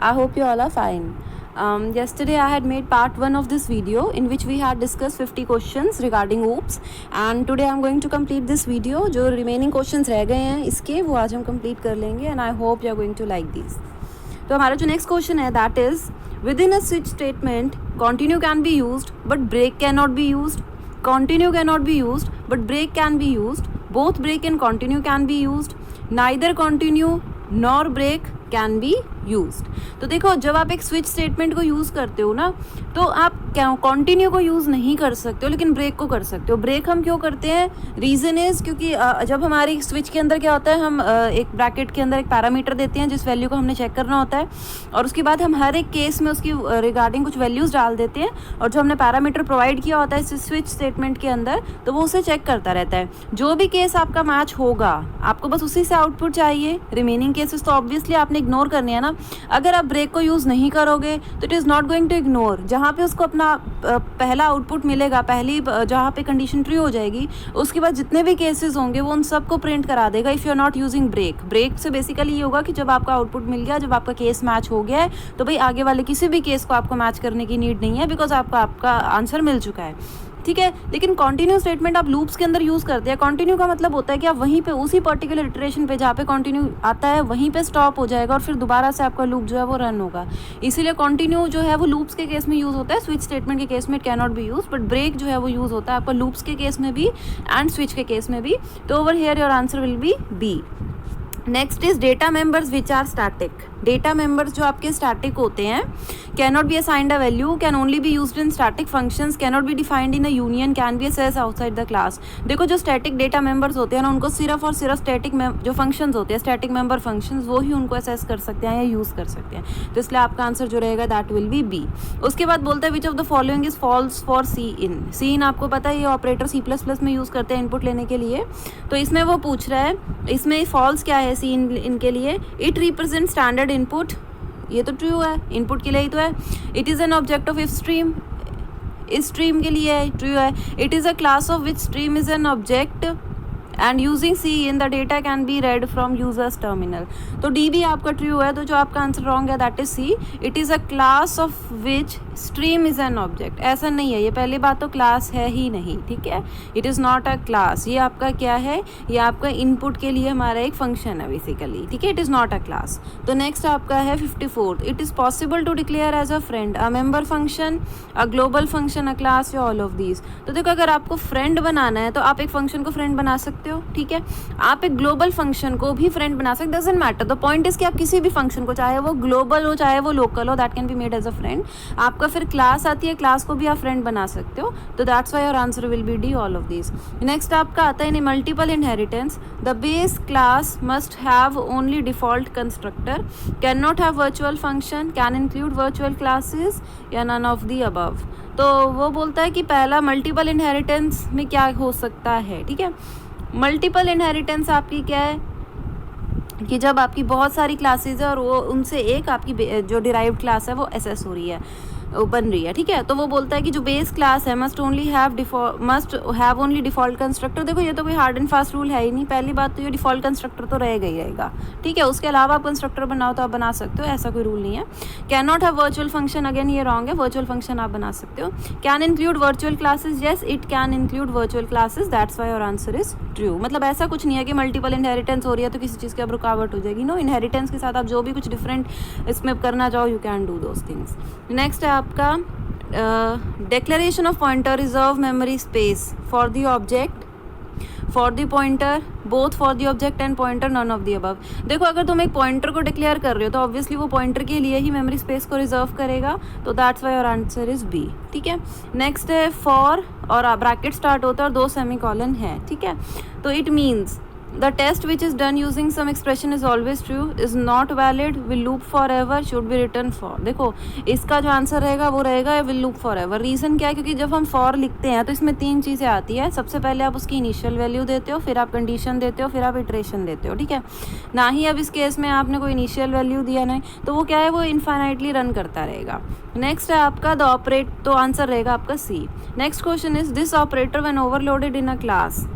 I hope you all are fine. Yesterday I had made part 1 of this video in which we had discussed 50 questions regarding OOPS, and today I'm going to complete this video. जो remaining questions रह गए हैं इसके वो आज हम complete कर लेंगे and I hope you are going to like these. तो हमारा जो next question है that is within a switch statement continue can be used but break cannot be used. Continue cannot be used but break can be used. Both break and continue can be used. Neither continue nor break can be used. तो देखो जब आप एक switch statement को use करते हो ना तो आप कॉन्टिन्यू को यूज़ नहीं कर सकते हो लेकिन ब्रेक को कर सकते हो. ब्रेक हम क्यों करते हैं? रीज़न इज़ क्योंकि जब हमारी स्विच के अंदर क्या होता है हम एक ब्रैकेट के अंदर एक पैरामीटर देते हैं जिस वैल्यू को हमने चेक करना होता है और उसके बाद हम हर एक केस में उसकी रिगार्डिंग कुछ वैल्यूज़ डाल देते हैं और जो हमने पैरामीटर प्रोवाइड किया होता है इस स्विच स्टेटमेंट के अंदर तो वो उसे चेक करता रहता है. जो भी केस आपका मैच होगा आपको बस उसी से आउटपुट चाहिए. रिमेनिंग केसेस तो ऑब्वियसली आपने इग्नोर करनी है ना. अगर आप ब्रेक को यूज़ नहीं करोगे तो it is not going to ignore. जहाँ पे उसको अपना पहला आउटपुट मिलेगा, पहली जहाँ पे कंडीशन ट्रू हो जाएगी उसके बाद जितने भी केसेस होंगे वो उन सबको प्रिंट करा देगा if you are not using break. Break से बेसिकली ये होगा कि जब आपका आउटपुट मिल गया, जब आपका केस मैच हो गया है तो भाई आगे वाले किसी भी केस को आपको मैच करने की नीड नहीं है बिकॉज आपका आंसर मिल चुका है. ठीक है. लेकिन कॉन्टिन्यू स्टेटमेंट आप लूप्स के अंदर यूज़ करते हैं. कॉन्टिन्यू का मतलब होता है कि आप वहीं पे उसी पर्टिकुलर इटरेशन पे जहाँ पे कॉन्टिन्यू आता है वहीं पे स्टॉप हो जाएगा और फिर दोबारा से आपका लूप जो है वो रन होगा. इसीलिए कॉन्टिन्यू जो है वो लूप्स के केस में यूज़ होता है. स्विच स्टेटमेंट के केस में it can not be use but break जो है वो यूज़ होता है आपका लूप्स के केस में भी एंड स्विच के केस में भी. तो over here your answer will be B. Next is data members which are static. Data members जो आपके स्टैटिक होते हैं can not be assigned a value, can only be used in static functions, can not be defined in a union, can be access outside the class. देखो जो static data members होते हैं ना उनको सिर्फ और सिर्फ स्टैटिक जो फंक्शंस होते हैं स्टैटिक मेंबर फंक्शंस वो ही उनको असेस कर सकते हैं या यूज़ कर सकते हैं. तो इसलिए आपका आंसर जो रहेगा दैट विल बी बी. उसके बाद बोलता है which of the following is false for cin. Cin आपको पता है ये ऑपरेटर C++ में यूज़ करते हैं इनपुट लेने के लिए. तो इसमें वो पूछ रहा है इसमें फॉल्स क्या है सी इनके लिए. It represent standard input. ये तो ट्रू है, इनपुट के लिए ही तो है. It is an object of ifstream. इस स्ट्रीम के लिए है, ट्रू है. It is a class of which stream is an object and using C in the data can be read from users terminal. तो D भी आपका true है. तो जो आपका आंसर रॉन्ग है that is C. It is a class of which stream is an object. ऐसा नहीं है, ये पहली बात तो क्लास है ही नहीं. ठीक है, it is not a class. ये आपका क्या है, ये आपका इनपुट के लिए हमारा एक फंक्शन है बेसिकली. ठीक है, it is not a class. तो नेक्स्ट आपका है 54th. It is possible to declare as a friend a member function, a global function, a class या ऑल ऑफ दीज. तो देखो अगर आपको फ्रेंड बनाना है तो आप एक फंक्शन को फ्रेंड बना सकते हो. ठीक है, आप एक ग्लोबल फंक्शन को भी फ्रेंड बना सकते. Doesn't matter. The point is कि आप किसी भी फंक्शन को चाहे वो ग्लोबल हो चाहे वो लोकल हो that can be made as a friend. आपका फिर क्लास आती है, क्लास को भी आप फ्रेंड बना सकते हो. तो that's why your answer will be D all of these. Next आपका आता है इन multiple inheritance the base class must have only default constructor, can not have virtual function, can include virtual classes या none of the above. तो वो बोलता है कि पहला मल्टीपल इनहेरिटेंस में क्या हो सकता है. ठीक है, मल्टीपल इनहेरिटेंस आपकी क्या है कि जब आपकी बहुत सारी क्लासेज है और वो उनसे एक आपकी जो डिराइव्ड क्लास है वो एसेस हो रही है, बन रही है. ठीक है, तो वो बोलता है कि जो बेस क्लास है must have only default constructor. देखो ये तो कोई हार्ड एंड फास्ट रूल है ही नहीं. पहली बात तो ये डिफॉल्ट कंस्ट्रक्टर तो रहेगा ही रहेगा. ठीक है, उसके अलावा आप कंस्ट्रक्टर बनाओ तो आप बना सकते हो, ऐसा कोई रूल नहीं है. Can not have virtual function, again ये रॉन्ग है. वर्चुअल फंक्शन आप बना सकते हो. Can include virtual classes, yes it can include virtual classes. That's why your answer is true. मतलब ऐसा कुछ नहीं है कि मल्टीपल इनहेरिटेंस हो रही है तो किसी चीज़ की अब रुकावट हो जाएगी. नो, इनहेरिटेंस के साथ आप जो भी कुछ डिफरेंट इसमें करना चाहो you can do those things. Next है आपका declaration of pointer reserve memory space for the object, for the pointer, both for the object and pointer, none of the above. देखो अगर तुम एक पॉइंटर को डिक्लेयर कर रहे हो तो ऑब्वियसली वो पॉइंटर के लिए ही मेमोरी स्पेस को रिजर्व करेगा. तो that's why your answer is B. ठीक है, नेक्स्ट है फॉर और ब्रैकेट स्टार्ट होता है और 2 सेमीकोलन है. ठीक है, तो it means the test which is done using some expression is always true, is not valid, will loop forever, should be written for. देखो इसका जो आंसर रहेगा वो रहेगा will loop forever. रीज़न क्या है, क्योंकि जब हम for लिखते हैं तो इसमें 3 चीज़ें आती है. सबसे पहले आप उसकी इनिशियल वैल्यू देते हो, फिर आप कंडीशन देते हो, फिर आप इटरेशन देते हो. ठीक है, ना ही अब इस केस में आपने कोई इनिशियल वैल्यू दिया नहीं तो वो क्या है, वो इनफाइनाइटली रन करता रहेगा. नेक्स्ट है आपका द ऑपरेट. तो आंसर रहेगा आपका C. Next question is this operator when overloaded in a class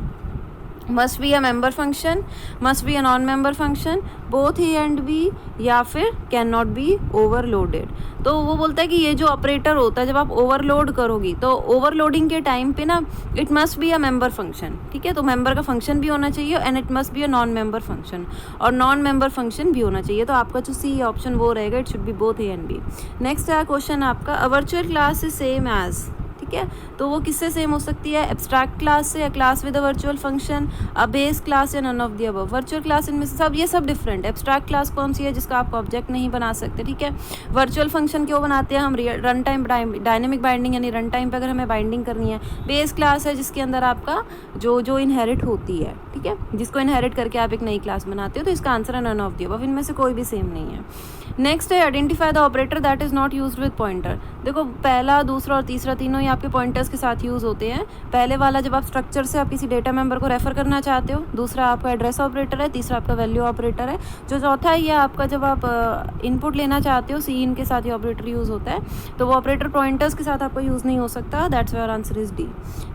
must be a member function, must be a non member function, both A and B, या फिर can not B overloaded. तो वो बोलता है कि ये जो ऑपरेटर होता है जब आप ओवरलोड करोगी तो ओवरलोडिंग के टाइम पे ना it must be a member function, ठीक है। तो मेंबर का फंक्शन भी होना चाहिए and it must be a non member function, और नॉन मेंबर फंक्शन भी होना चाहिए। तो आपका जो सी ऑप्शन वो रहेगा, it should be both A and B. Next है क्वेश्चन आपका, a virtual class is same as, ठीक है। तो वो किससे सेम हो सकती है, एब्स्ट्रैक्ट क्लास से, या class with a virtual function, a base class, या none of the above. Virtual class इनमें से सब, ये सब डिफरेंट। एब्स्ट्रैक्ट क्लास कौन सी है, जिसका आप ऑब्जेक्ट नहीं बना सकते, ठीक है। वर्चुअल फंक्शन क्यों बनाते हैं हम, रन टाइम डायनेमिक बाइंडिंग, यानी रन टाइम पर अगर हमें बाइंडिंग करनी है। बेस क्लास है जिसके अंदर आपका जो इनहेरिट होती है, ठीक है, जिसको इनहेरिट करके आप एक नई क्लास बनाते हो। तो इसका आंसर है नन ऑफ द अबव, इनमें से कोई भी सेम नहीं है। नेक्स्ट है identify the operator that is not used with pointer. देखो पहला, दूसरा और तीसरा तीनों ही आपके पॉइंटर्स के साथ यूज़ होते हैं। पहले वाला जब आप स्ट्रक्चर से आप किसी डेटा मेंबर को रेफर करना चाहते हो, दूसरा आपका एड्रेस ऑपरेटर है, तीसरा आपका वैल्यू ऑपरेटर है, जो चौथा है ये आपका जब आप इनपुट लेना चाहते हो, सी इन के साथ ये ऑपरेटर यूज़ होता है। तो वो ऑपरेटर पॉइंटर्स के साथ आपका यूज़ नहीं हो सकता, that's your answer is D.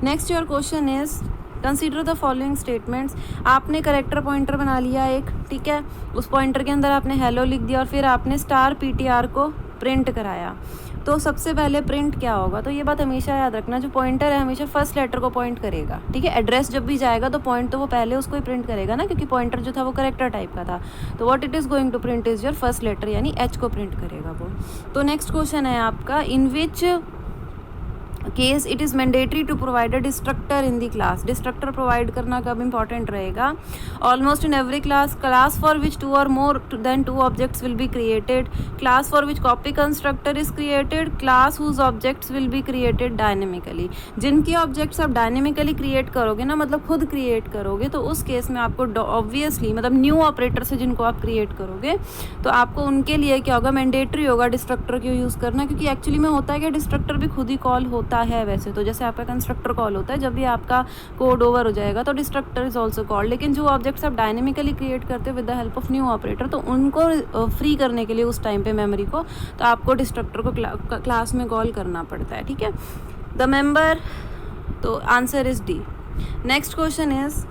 Next your question is consider the following statements. आपने करेक्टर पॉइंटर बना लिया एक, ठीक है, उस पॉइंटर के अंदर आपने हेलो लिख दिया और फिर आपने स्टार पीटीआर को प्रिंट कराया। तो सबसे पहले प्रिंट क्या होगा, तो ये बात हमेशा याद रखना, जो पॉइंटर है हमेशा फर्स्ट लेटर को पॉइंट करेगा, ठीक है। एड्रेस जब भी जाएगा तो पॉइंट तो वो पहले उसको ही प्रिंट करेगा ना, क्योंकि पॉइंटर जो था वो करेक्टर टाइप का था। तो what it is going to print is your first letter, यानी एच को प्रिंट करेगा वो। तो नेक्स्ट क्वेश्चन है आपका, in which case it is mandatory to provide a destructor in the class. Destructor provide करना कब इंपॉर्टेंट रहेगा, almost in every class, class for which two और more than two objects will be created, class for which copy constructor is created, class whose objects will be created dynamically. जिनके objects आप dynamically create करोगे ना, मतलब खुद create करोगे, तो उस केस में आपको ऑब्वियसली मतलब न्यू ऑपरेटर से जिनको आप क्रिएट करोगे तो आपको उनके लिए क्या होगा, मैंडेटरी होगा डिस्ट्रक्टर क्यों यूज़ करना, क्योंकि एक्चुअली में होता है कि डिस्ट्रक्टर भी खुद ही कॉल होता है वैसे तो, जैसे आपका कंस्ट्रक्टर कॉल होता है जब भी आपका कोड ओवर हो जाएगा तो डिस्ट्रक्टर इज ऑल्सो कॉल्ड। लेकिन जो ऑब्जेक्ट्स आप डायनेमिकली क्रिएट करते हो with the help of new operator, तो उनको फ्री करने के लिए उस टाइम पे मेमोरी को, तो आपको डिस्ट्रक्टर को क्लास में कॉल करना पड़ता है, ठीक है। द मेंबर, तो answer is D. Next question is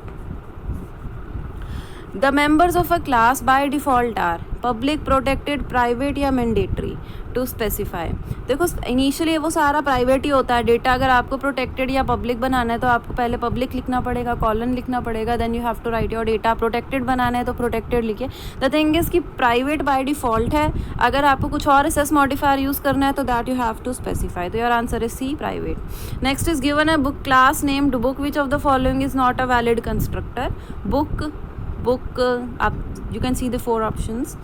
the members of a class by default are public, protected, private या मैंडेटरी टू स्पेसिफाई। देखो इनिशियली वो सारा प्राइवेट ही होता है। डेटा अगर आपको प्रोटेक्टेड या पब्लिक बनाना है तो आपको पहले पब्लिक लिखना पड़ेगा, कॉलन लिखना पड़ेगा, then you have to write your data. Protected बनाना है तो प्रोटेक्टेड लिखिए। द थिंग इज कि प्राइवेट बाय डिफ़ॉल्ट है, अगर आपको कुछ और एसएस मॉडिफायर यूज़ करना है तो that you have to specify. तो your answer is C, private. Next is given a book class named book, which of the following is not a valid constructor. Book आप you can see the 4 options.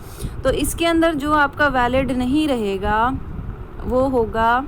तो इसके अंदर जो आपका valid नहीं रहेगा वो होगा,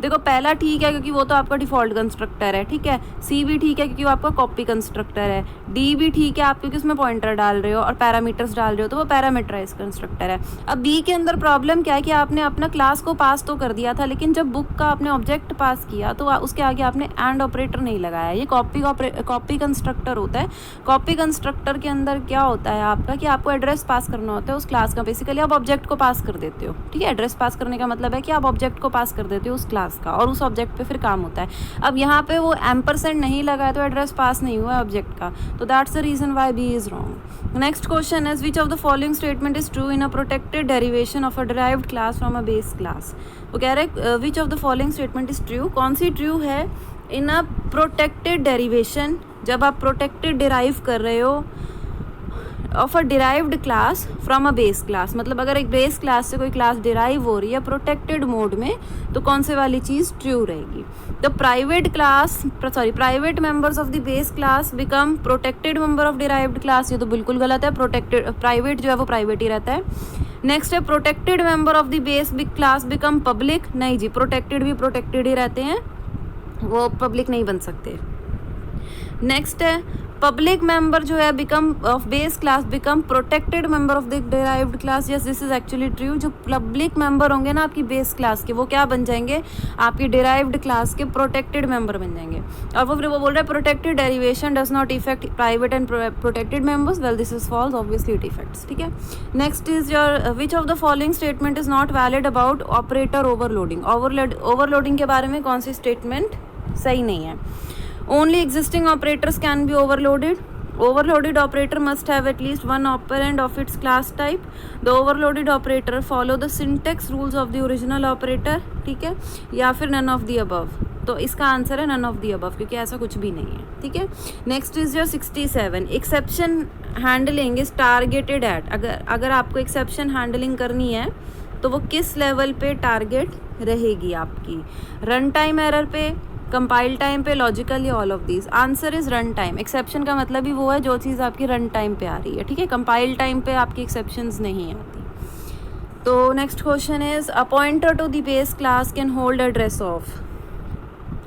देखो पहला ठीक है क्योंकि वो तो आपका डिफ़ॉल्ट कंस्ट्रक्टर है, ठीक है। सी भी ठीक है क्योंकि वो आपका कॉपी कंस्ट्रक्टर है। डी भी ठीक है आप क्योंकि उसमें पॉइंटर डाल रहे हो और पैरामीटर्स डाल रहे हो, तो वो पैरामीटराइज कंस्ट्रक्टर है। अब बी के अंदर प्रॉब्लम क्या है कि आपने अपना क्लास को पास तो कर दिया था, लेकिन जब बुक का आपने ऑब्जेक्ट पास किया तो उसके आगे आपने एंड ऑपरेटर नहीं लगाया। ये कॉपी कंस्ट्रक्टर होता है। कॉपी कंस्ट्रक्टर के अंदर क्या होता है आपका कि आपको एड्रेस पास करना होता है उस क्लास का। बेसिकली आप ऑब्जेक्ट को पास कर देते हो, ठीक है। एड्रेस पास करने का मतलब है कि आप ऑब्जेक्ट को पास कर देते हो उस क्लास का और उस ऑब्जेक्ट पे फिर काम होता है। अब यहाँ पे वो एम्परसेंड नहीं लगा है तो एड्रेस पास नहीं हुआ है ऑब्जेक्ट का, तो that's the reason why B is wrong. Next question is which of the following statement is true in a protected derivation of a derived class from a base class. वो कह रहे हैं which of the following statement is true, कौन सी true है इन a protected derivation, जब आप protected derive कर रहे हो of a derived class from a base class. मतलब अगर एक बेस क्लास से कोई क्लास डिराइव हो रही है प्रोटेक्टेड मोड में तो कौन से वाली चीज़ ट्रू रहेगी। तो private members of the base class become protected member of derived class, ये तो बिल्कुल गलत है। प्रोटेक्टेड प्राइवेट जो है वो प्राइवेट ही रहता है। नेक्स्ट है protected member of the base class become public, नहीं जी, प्रोटेक्टेड भी प्रोटेक्टेड ही रहते हैं, वो पब्लिक नहीं बन सकते। नेक्स्ट है पब्लिक मेंबर जो है become of base class become protected member of the derived class. Yes, this is actually true. जो पब्लिक मेंबर होंगे ना आपकी बेस क्लास के, वो क्या बन जाएंगे, आपकी डिराइव्ड क्लास के प्रोटेक्टेड मेंबर बन जाएंगे। और वो फिर वो बोल रहा है protected derivation does not affect private and protected members. Well this is false, obviously it affects, ठीक है। Next is your which of the following statement is not valid about operator overloading. Overloading के बारे में कौन सी statement सही नहीं है। Only existing operators can be overloaded. Overloaded operator must have at least one operand of its class type. The overloaded operator follow the syntax rules of the original operator. ठीक है, या फिर none of the above. तो इसका answer है none of the above, क्योंकि ऐसा कुछ भी नहीं है. ठीक है. Next is your 67. Exception handling is targeted eight. अगर आपको एक्सेप्शन हैंडलिंग करनी है तो वो किस लेवल पे टारगेट रहेगी आपकी? रन टाइम एरर पे, कंपाइल टाइम पे, लॉजिकल, या all of these? Answer is run time. Exception का मतलब ही वो है जो चीज़ आपकी रन टाइम पे आ रही है. ठीक है, कंपाइल टाइम पे आपकी एक्सेप्शंस नहीं आती. तो next question is a pointer to the base class can hold address of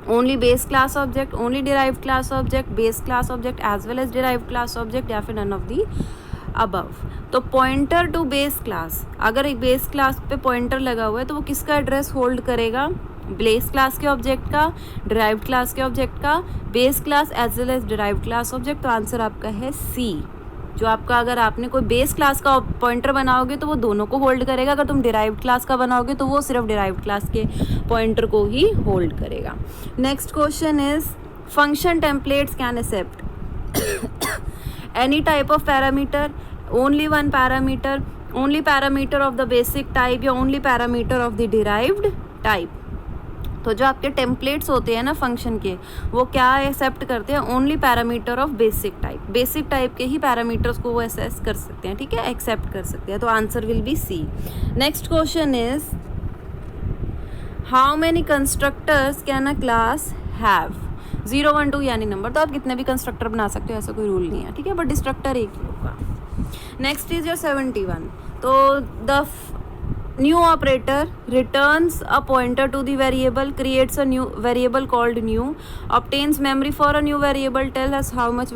only base class object, only derived class object, base class object as well as derived class object, या फिर none of the above. तो pointer to base class, अगर एक base class पे pointer लगा हुआ है तो वो किसका एड्रेस होल्ड करेगा? बेस क्लास के ऑब्जेक्ट का, डिराइव्ड क्लास के ऑब्जेक्ट का, base class as well as derived class object. तो आंसर आपका है सी. जो आपका, अगर आपने कोई बेस क्लास का पॉइंटर बनाओगे तो वो दोनों को होल्ड करेगा. अगर तुम डिराइव्ड क्लास का बनाओगे तो वो सिर्फ डिराइव्ड क्लास के पॉइंटर को ही होल्ड करेगा. Next question is function templates can accept any type of parameter, only one parameter, only parameter of the basic type, या only parameter of the derived type. तो जो आपके टेम्पलेट्स होते हैं ना फंक्शन के, वो क्या एक्सेप्ट करते हैं? Only parameter of basic type. Basic type के ही पैरामीटर्स को वो एसेस कर सकते हैं. ठीक है, एक्सेप्ट कर सकते हैं. तो answer will be C. Next question is how many constructors can a class have? 0 1 2 यानी नंबर. तो आप कितने भी कंस्ट्रक्टर बना सकते हो, ऐसा कोई रूल नहीं है. ठीक है, बट डिस्ट्रक्टर एक ही होगा. Next is your 71. तो the new operator returns a pointer to the variable, creates a new variable called new, obtains memory for a new variable, tell us how much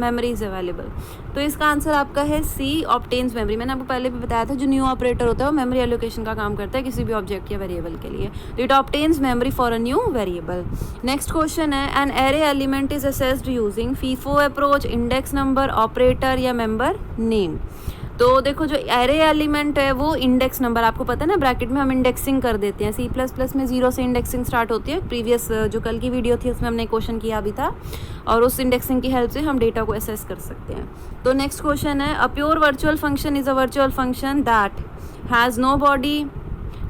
memory is available. तो इसका answer आपका है सी, obtains memory. मैंने आपको पहले भी बताया था जो न्यू ऑपरेटर होता है वो मेमोरी एलोकेशन का काम करता है किसी भी ऑब्जेक्ट या वेरिएबल के लिए. तो it obtains memory for a new variable. Next question है an array element is assessed using FIFO approach, index number, operator या member name. तो देखो जो एरे एलिमेंट है वो इंडेक्स नंबर, आपको पता है ना, ब्रैकेट में हम इंडेक्सिंग कर देते हैं. C++ में 0 से इंडेक्सिंग स्टार्ट होती है. प्रीवियस जो कल की वीडियो थी उसमें हमने क्वेश्चन किया भी था, और उस इंडेक्सिंग की हेल्प से हम डेटा को एसेस कर सकते हैं. तो नेक्स्ट क्वेश्चन है a pure virtual function is a virtual function that has no body,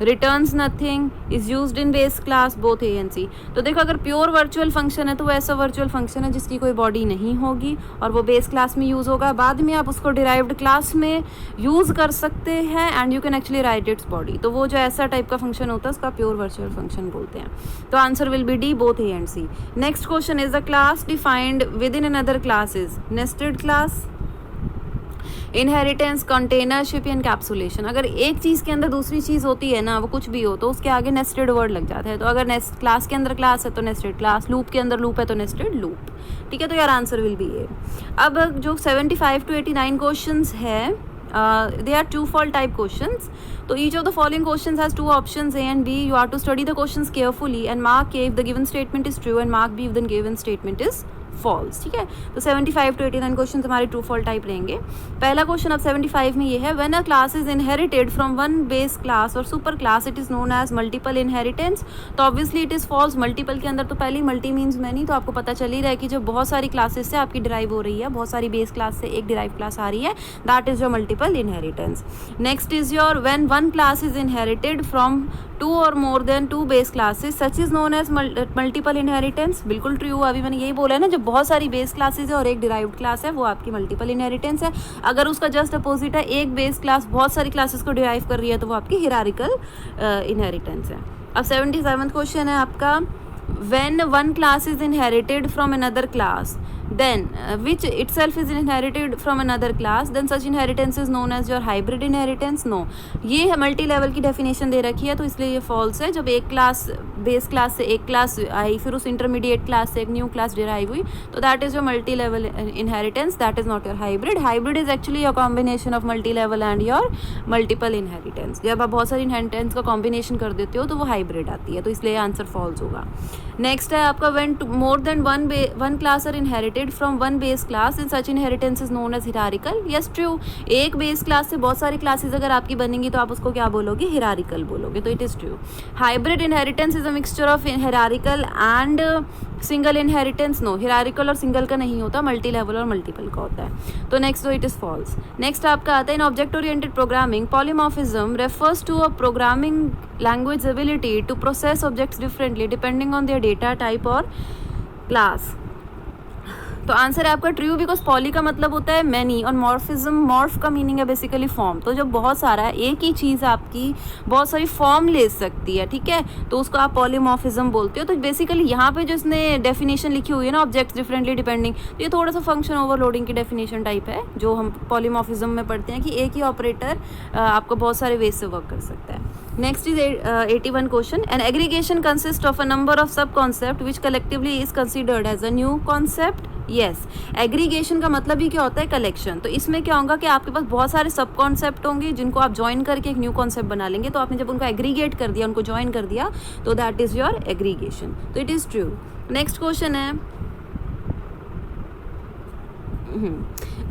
returns nothing, is used in base class both A and C. तो देखो अगर प्योर वर्चुअल फंक्शन है तो वो ऐसा वर्चुअल फंक्शन है जिसकी कोई बॉडी नहीं होगी और वो बेस क्लास में यूज़ होगा. बाद में आप उसको डिराइव्ड क्लास में यूज़ कर सकते हैं and you can actually right its body. तो वो जो ऐसा टाइप का फंक्शन होता है उसका प्योर वर्चुअल फंक्शन बोलते हैं. तो answer will be D, both A and C. Next question is the class defined within another class is nested class, inheritance, containership या एनकैप्सुलेशन. अगर एक चीज़ के अंदर दूसरी चीज़ होती है ना, वो कुछ भी हो, तो उसके आगे नेस्टेड वर्ड लग जाता है. तो अगर नेस्ट क्लास के अंदर क्लास है तो नेस्टेड क्लास, लूप के अंदर लूप है तो नेस्टेड लूप. ठीक है, तो यार आंसर विल बी ए. अब जो 75 to 89 क्वेश्चंस है, they are true false type questions. So each of the following questions has two options A and B. You have to study the questions carefully and mark A if the given statement is true and mark B if the given statement is false. ठीक है, तो 75 to 89 question हमारे true false type रहेंगे. पहला question अब 75 में ये है when a class is inherited from one base class और super class it is known as multiple inheritance. तो obviously it is false. Multiple के अंदर तो पहले ही मल्टी मीन्स मैनी, तो आपको पता चल ही रहा है कि जो बहुत सारी क्लासेस से आपकी डिराइव हो रही है, बहुत सारी बेस क्लास से एक डिराइव क्लास आ रही है, that is your multiple inheritance. Next is your when one class is inherited from two और more than two base classes such is known as multiple inheritance. बिल्कुल ट्रू. अभी मैंने यही बोला है ना, जब बहुत सारी बेस क्लासेस है और एक डिराइव्ड क्लास है वो आपकी मल्टीपल इनहेरिटेंस है. अगर उसका जस्ट अपोजिट है, एक बेस क्लास बहुत सारी क्लासेस को डिराइव कर रही है, तो वो आपकी हिरारिकल इनहेरिटेंस है. अब 77th क्वेश्चन है आपका when one class is inherited from another class then which itself is inherited from another class, then such inheritance is known as your hybrid inheritance. No, ये मल्टी लेवल की definition दे रखी है, तो इसलिए ये false है. जब एक क्लास बेस क्लास से एक क्लास आई, फिर उस इंटरमीडिएट क्लास से एक न्यू क्लास डिराइव हुई, तो that is your multi level inheritance, that is not your hybrid. Hybrid is actually your combination of multi level and your multiple inheritance. जब आप बहुत सारी इनहेरिटेंस का कॉम्बिनेशन कर देते हो तो वो हाइब्रिड आती है, तो इसलिए आंसर फॉल्स होगा. नेक्स्ट है आपका when more than one class are inherited inherited from one base class and such inheritance is known as hierarchical. Yes, true. एक बेस क्लास से बहुत सारी क्लासेस अगर आपकी बनेंगी तो आप उसको क्या बोलोगे, हिरारिकल बोलोगे, तो it is true. Hybrid inheritance is a mixture of hierarchical and single inheritance. No, hierarchical और सिंगल का नहीं होता, मल्टी लेवल और मल्टीपल का होता है. तो नेक्स्ट, तो इट इज़ फॉल्स. नेक्स्ट आपका आता है in object oriented programming polymorphism refers to a programming language ability to process objects differently depending on their data type और क्लास. तो आंसर है आपका ट्रू, बिकॉज पॉली का मतलब होता है मैनी और मॉर्फिज्म, मॉर्फ का मीनिंग है बेसिकली फॉर्म. तो जब बहुत सारा है, एक ही चीज़ आपकी बहुत सारी फॉर्म ले सकती है, ठीक है, तो उसको आप पॉलीमॉर्फिज्म बोलते हो. तो बेसिकली यहाँ पे जो इसने डेफिनेशन लिखी हुई है ना, ऑब्जेक्ट्स डिफरेंटली डिपेंडिंग, तो ये थोड़ा सा फंक्शन ओवरलोडिंग की डेफिनेशन टाइप है जो हम पॉलीमॉर्फिज्म में पढ़ते हैं कि एक ही ऑपरेटर आपको बहुत सारे वेज से वर्क कर सकता है. Next is 81 question. An aggregation consist of a number of sub concept which collectively is considered as a new concept. Yes, aggregation का मतलब ही क्या होता है, कलेक्शन. तो इसमें क्या होगा कि आपके पास बहुत सारे सब कॉन्सेप्ट होंगे जिनको आप ज्वाइन करके एक न्यू कॉन्सेप्ट बना लेंगे. तो आपने जब उनको एग्रीगेट कर दिया, उनको ज्वाइन कर दिया, तो दैट इज योर एग्रीगेशन. तो it is true. Next question है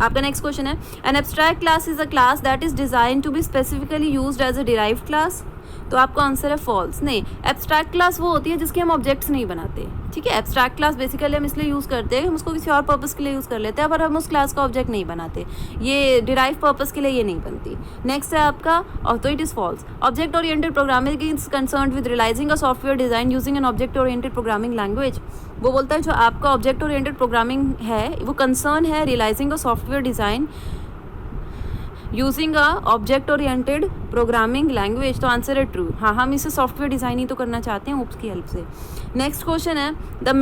आपका. नेक्स्ट क्वेश्चन है an abstract class is a class that is design to be specifically used as a derived class. तो आपका आंसर है फॉल्स. नहीं, एब्स्ट्रैक्ट क्लास वो होती है जिसके हम ऑब्जेक्ट्स नहीं बनाते, ठीक है. एब्स्ट्रैक्ट क्लास बेसिकली हम इसलिए यूज़ करते हैं, हम उसको किसी और पर्पस के लिए यूज़ कर लेते हैं, पर हम उस क्लास का ऑब्जेक्ट नहीं बनाते. ये डिराइव पर्पस के लिए ये नहीं बनती. नेक्स्ट है आपका, और तो it is false. Object oriented programming is concerned with realising a software design using an object oriented programming language. वो बोलता है जो आपका ऑब्जेक्ट ओरिएंटेड प्रोग्रामिंग है वो कंसर्न है realising a software design using a object oriented programming language. तो answer है ट्रू. हाँ, हम इसे सॉफ्टवेयर डिज़ाइन ही तो करना चाहते हैं OOPS की हेल्प से. नेक्स्ट क्वेश्चन है the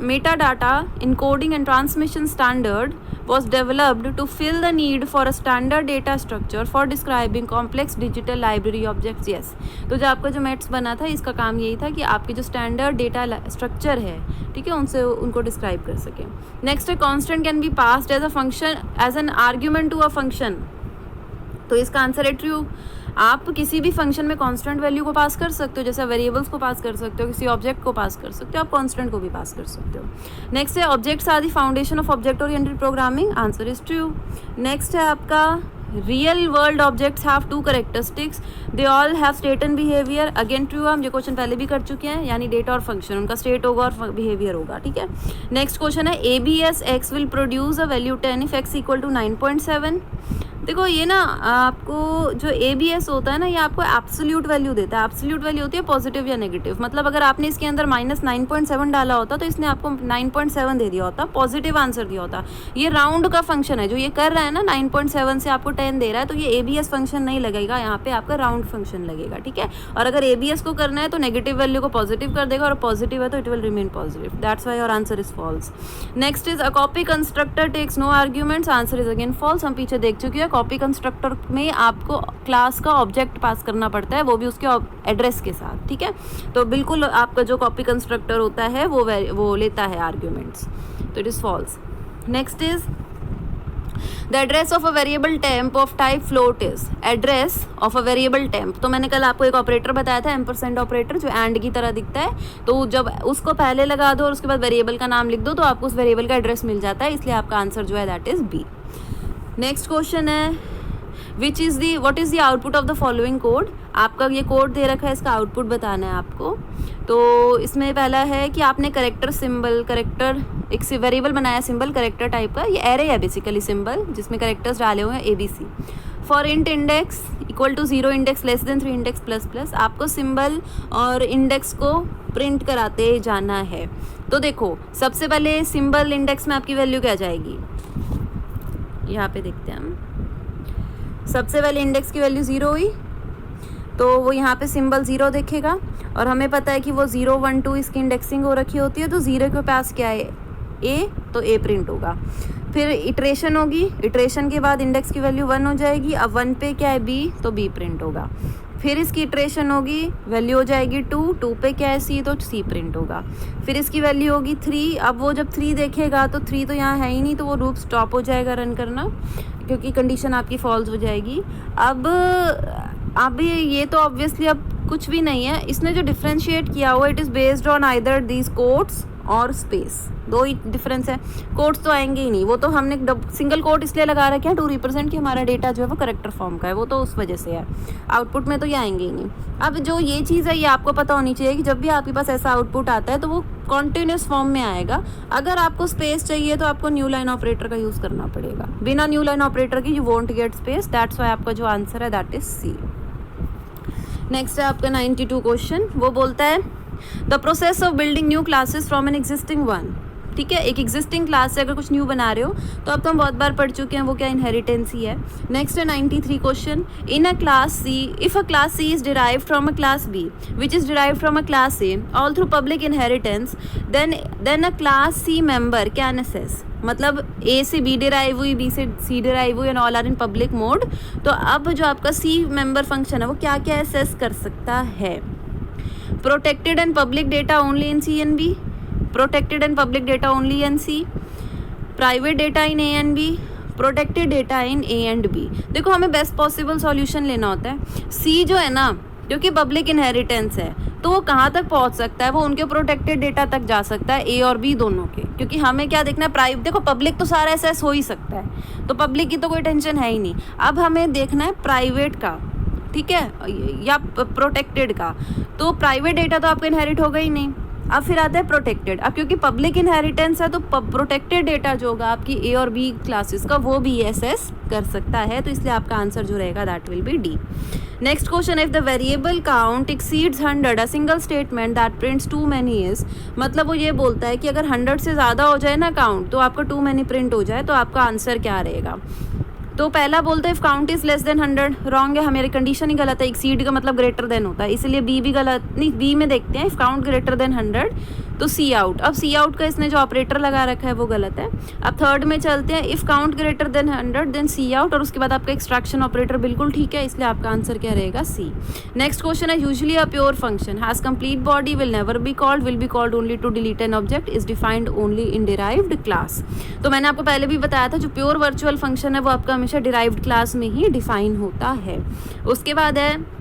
Meta data encoding and transmission standard was developed to fill the need for a standard data structure for describing complex digital library objects. Yes, तो जो आपका जो मेट्स बना था इसका काम यही था कि आपके जो स्टैंडर्ड डेटा स्ट्रक्चर है, ठीक है, उनसे उनको डिस्क्राइब कर सकें. नेक्स्ट है constant can be passed as a function as an argument to a function. तो इसका आंसर है ट्रू. आप किसी भी फंक्शन में कांस्टेंट वैल्यू को पास कर सकते हो, जैसे वेरिएबल्स को पास कर सकते हो, किसी ऑब्जेक्ट को पास कर सकते हो, आप कांस्टेंट को भी पास कर सकते हो. नेक्स्ट है objects are the foundation of object oriented programming. Answer is true. Next है आपका real world objects have two characteristics, they all have state and behaviour. Again true. हम जो क्वेश्चन पहले भी कर चुके हैं, यानी डेटा और फंक्शन, उनका स्टेट होगा और बिहेवियर होगा, ठीक है. नेक्स्ट क्वेश्चन है ABS X will produce a value 10 if X equal to 9.7. देखो ये ना आपको जो ABS होता है ना, ये आपको एब्सोल्यूट वैल्यू देता है. एब्सोल्यूट वैल्यू होती है पॉजिटिव या नेगेटिव. मतलब अगर आपने इसके अंदर -9.7 डाला होता तो इसने आपको 9.7 दे दिया होता, पॉजिटिव आंसर दिया होता. ये राउंड का फंक्शन है, जो ये कर रहा है ना 9.7 से आपको 10 दे रहा है, तो ये ABS फंक्शन नहीं लगेगा, यहाँ पे आपका राउंड फंक्शन लगेगा, ठीक है. और अगर ABS को करना है तो नेगेटिव वैल्यू को पॉजिटिव कर देगा, और पॉजिटिव है तो it will remain positive. That's why your answer is false. Next is a copy constructor takes no arguments. Answer is again false. हम पीछे देख चुके हैं कॉपी कंस्ट्रक्टर में आपको क्लास का ऑब्जेक्ट पास करना पड़ता है, वो भी उसके एड्रेस के साथ, ठीक है. तो बिल्कुल आपका जो कॉपी कंस्ट्रक्टर होता है वो लेता है आर्ग्यूमेंट्स. तो it is false. Next is the address of a variable temp of type float is. Address of a variable temp, तो मैंने कल आपको एक ऑपरेटर बताया था एम्परसेंड ऑपरेटर, जो एंड की तरह दिखता है. तो जब उसको पहले लगा दो और उसके बाद वेरिएबल का नाम लिख दो तो आपको उस वेरिएबल का एड्रेस मिल जाता है, इसलिए आपका आंसर जो है that is B. Next question है which is the what is the output of the following code. आपका ये कोड दे रखा है, इसका आउटपुट बताना है आपको. तो इसमें पहला है कि आपने करेक्टर सिंबल, करेक्टर एक वेरिएबल बनाया सिंबल करेक्टर टाइप का, ये एरे है बेसिकली सिंबल जिसमें करेक्टर्स डाले हुए हैं ABC. For int index equal to 0 index less than 3 index ++, आपको सिंबल और इंडेक्स को प्रिंट कराते जाना है. तो देखो सबसे पहले सिंबल इंडेक्स में आपकी वैल्यू क्या जाएगी, यहाँ पे देखते हैं हम. सबसे पहले इंडेक्स की वैल्यू 0 हुई तो वो यहाँ पे सिंबल 0 दिखेगा, और हमें पता है कि वो 0 1 2 इसकी इंडेक्सिंग हो रखी होती है, तो 0 के पास क्या है A, तो A प्रिंट होगा. फिर इटरेशन होगी, इटरेशन के बाद इंडेक्स की वैल्यू 1 हो जाएगी, अब 1 पे क्या है B, तो B प्रिंट होगा. फिर इसकी इटरेशन होगी, वैल्यू हो जाएगी 2, 2 पे क्या है C, तो C प्रिंट होगा. फिर इसकी वैल्यू होगी 3, अब वो जब 3 देखेगा तो 3 तो यहाँ है ही नहीं, तो वो लूप स्टॉप हो जाएगा रन करना, क्योंकि कंडीशन आपकी फॉल्स हो जाएगी. अब ये तो ऑब्वियसली अब कुछ भी नहीं है, इसने जो डिफ्रेंशिएट किया हुआ it is based on either these quotes और स्पेस, दो ही डिफरेंस है, कोट्स तो आएंगे ही नहीं। वो तो हमने सिंगल कोट इसलिए लगा रखे हैं टू रिप्रेजेंट कि हमारा डेटा जो है वो करेक्टर फॉर्म का है, वो तो उस वजह से है। आउटपुट में तो ये आएंगे ही नहीं। अब जो ये चीज़ है ये आपको पता होनी चाहिए कि जब भी आपके पास ऐसा आउटपुट आता है तो वो कॉन्टिन्यूस फॉर्म में आएगा। अगर आपको स्पेस चाहिए तो आपको न्यू लाइन ऑपरेटर का यूज़ करना पड़ेगा। बिना न्यू लाइन ऑपरेटर की you won't get space, that's why आपका जो आंसर है दैट इज सी। नेक्स्ट है आपका 92 क्वेश्चन। वो बोलता है the process of building new classes from an existing one. ठीक है, एक एग्जिस्टिंग क्लास से अगर कुछ न्यू बना रहे हो तो अब तो हम बहुत बार पढ़ चुके हैं, वो क्या इनहेरिटेंस ही है। नेक्स्ट है 93 question. In a class C, if a class C is derived from a class B which is derived from a class A all through public inheritance, then a class C member can access, मतलब A से B derive हुई, B से C derive हुई and all are in public mode. तो अब जो आपका सी member function है वो क्या क्या असेस कर सकता है? Protected and public data only in C and B, protected and public data only in C, private data in A and B, protected data in A and B। देखो हमें best possible solution लेना होता है। C जो है ना, क्योंकि public inheritance है तो वो कहाँ तक पहुँच सकता है? वो उनके प्रोटेक्टेड डेटा तक जा सकता है, A और B दोनों के, क्योंकि हमें क्या देखना है? प्राइवेट। देखो पब्लिक तो सारा एसेस हो ही सकता है, तो पब्लिक की तो कोई टेंशन है ही नहीं। अब हमें देखना है प्राइवेट का, ठीक है, या प्रोटेक्टेड का। तो प्राइवेट डेटा तो आपको इनहेरिट होगा ही नहीं। अब फिर आता है प्रोटेक्टेड। अब क्योंकि पब्लिक इनहेरिटेंस है तो प्रोटेक्टेड डेटा जो होगा आपकी ए और बी क्लासेस का वो भी एसेस कर सकता है, तो इसलिए आपका आंसर जो रहेगा that will be D. Next question, if the variable count exceeds 100 a single statement that prints too many is, मतलब वो ये बोलता है कि अगर 100 से ज़्यादा हो जाए ना काउंट तो आपका टू मैनी प्रिंट हो जाए, तो आपका आंसर क्या रहेगा? तो पहला बोलते हैं if count is less than 100, wrong है, हमारी कंडीशन ही गलत है। एक्सीड का मतलब ग्रेटर देन होता है, इसलिए बी भी गलत, नहीं बी में देखते हैं इफ काउंट ग्रेटर देन 100 तो सी आउट। अब सी आउट का इसने जो ऑपरेटर लगा रखा है वो गलत है। अब थर्ड में चलते हैं, if count greater than 100 then cout, और उसके बाद आपका एक्सट्रैक्शन ऑपरेटर बिल्कुल ठीक है, इसलिए आपका आंसर क्या रहेगा? सी। नेक्स्ट क्वेश्चन है, usually a pure function has complete body will never be called, will be called only to delete an object, is defined only in derived class. तो मैंने आपको पहले भी बताया था जो प्योर वर्चुअल फंक्शन है वो आपका हमेशा डिराइव्ड क्लास में ही डिफाइन होता है। उसके बाद है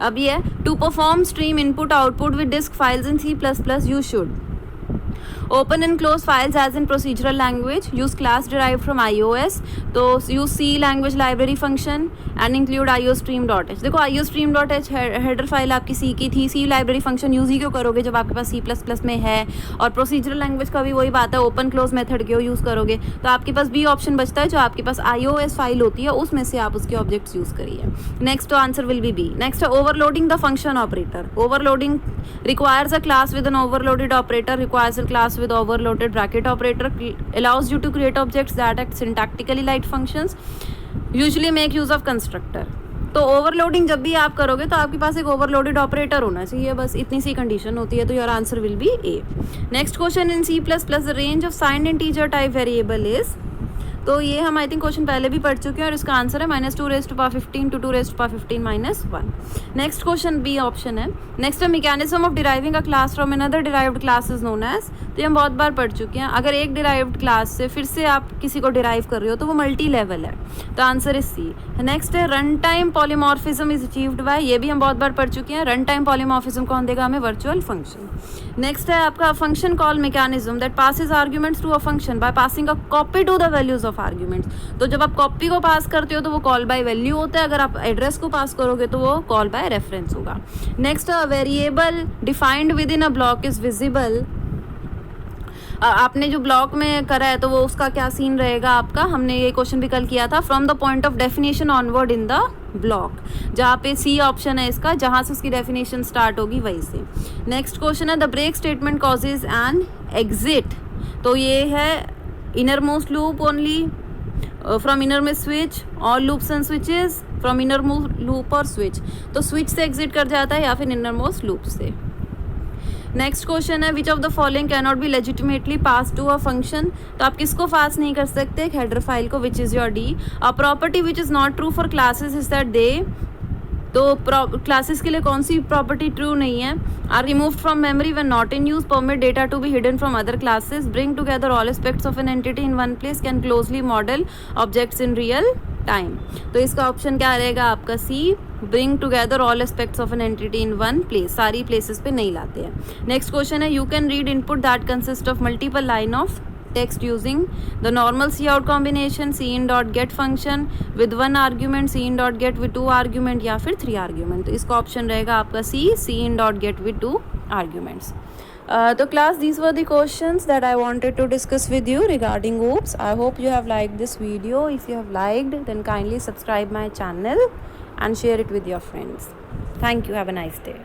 अब ये to perform stream input output with disk files in C++, you should open and close files as in procedural language, use class derived from iOS, तो use C language library function and include iostream.h। देखो iostream.h header file आपकी C की थी, C library function use ही क्यों करोगे जब आपके पास C++ में है, और प्रोसीजरल लैंग्वेज का भी वही बात है, ओपन क्लोज मेथड क्यों यूज़ करोगे? तो आपके पास B ऑप्शन बचता है, जो आपके पास iOS फाइल होती है उसमें से आप उसके ऑब्जेक्ट्स यूज़ करिए। नेक्स्ट तो answer will be B। Next है overloading the function operator. Overloading requires a class with an overloaded operator, requires a class with overloaded bracket operator, allows you to create objects that act syntactically like functions, usually make use of constructor। तो overloading जब भी आप करोगे तो आपके पास एक overloaded operator होना चाहिए, बस इतनी सी कंडीशन होती है, तो your answer will B A. Next question, in C++ the range of signed integer type variable is, तो ये हम आई थिंक क्वेश्चन पहले भी पढ़ चुके हैं और इसका आंसर है -2^15 to 2^15 -1। नेक्स्ट क्वेश्चन बी ऑप्शन है। नेक्स्ट है mechanism of deriving a class from another derived class is known as, तो ये हम बहुत बार पढ़ चुके हैं। अगर एक डिराइव्ड क्लास से फिर से आप किसी को डिराइव कर रहे हो तो वो मल्टी लेवल है, तो आंसर इज सी। नेक्स्ट है run time polymorphism is achieved by, ये भी हम बहुत बार पढ़ चुके हैं। रन टाइम पॉलीमॉर्फिज्म कौन देगा हमें? Virtual function. नेक्स्ट है आपका function call mechanism that passes arguments to a function by passing a copy to the values of arguments. तो जब आप कॉपी को पास करते हो तो वो कॉल बाय वैल्यू होता है, अगर आप एड्रेस को पास करोगे तो वो कॉल बाय रेफरेंस होगा। Next variable defined with in a block is visible, आपने जो ब्लॉक में करा है तो वो उसका क्या सीन रहेगा आपका? हमने ये क्वेश्चन भी कल किया था, from the point of definition onward in the block, जहाँ पे सी ऑप्शन है इसका, जहाँ से उसकी डेफिनेशन स्टार्ट होगी वहीं से। नेक्स्ट क्वेश्चन है the break statement causes an exit, तो ये है inner most loop only, from inner में switch, all loops and switches, from inner most loop और स्विच, तो स्विच से एग्जिट कर जाता है या फिर इनर मोस्ट लूप से। नेक्स्ट क्वेश्चन है which of the following can not be legitimately pass to a function, तो आप किसको पास नहीं कर सकते? एक हेडर फाइल को, which is your D. A property which is not true for classes is that they, तो क्लासेस के लिए कौन सी प्रॉपर्टी ट्रू नहीं है? Are removed from memory when not in use, permit data to be hidden from other classes, bring together all aspects of an entity in one place, can closely model objects in real time. तो इसका option क्या रहेगा आपका? C. Bring together all aspects of an entity in one place, सारी places पे नहीं लाते हैं। नेक्स्ट क्वेश्चन है, you can read input that consist of multiple line of text using the normal cout combination cin dot get function with one argument cin dot get with two argument या फिर 3 argument। तो इसका option रहेगा आपका सी, cin dot get with 2 arguments। तो class, these were the questions that I wanted to discuss with you regarding OOPS. I hope you have liked this video. If you have liked, then kindly subscribe my channel and share it with your friends. Thank you. Have a nice day.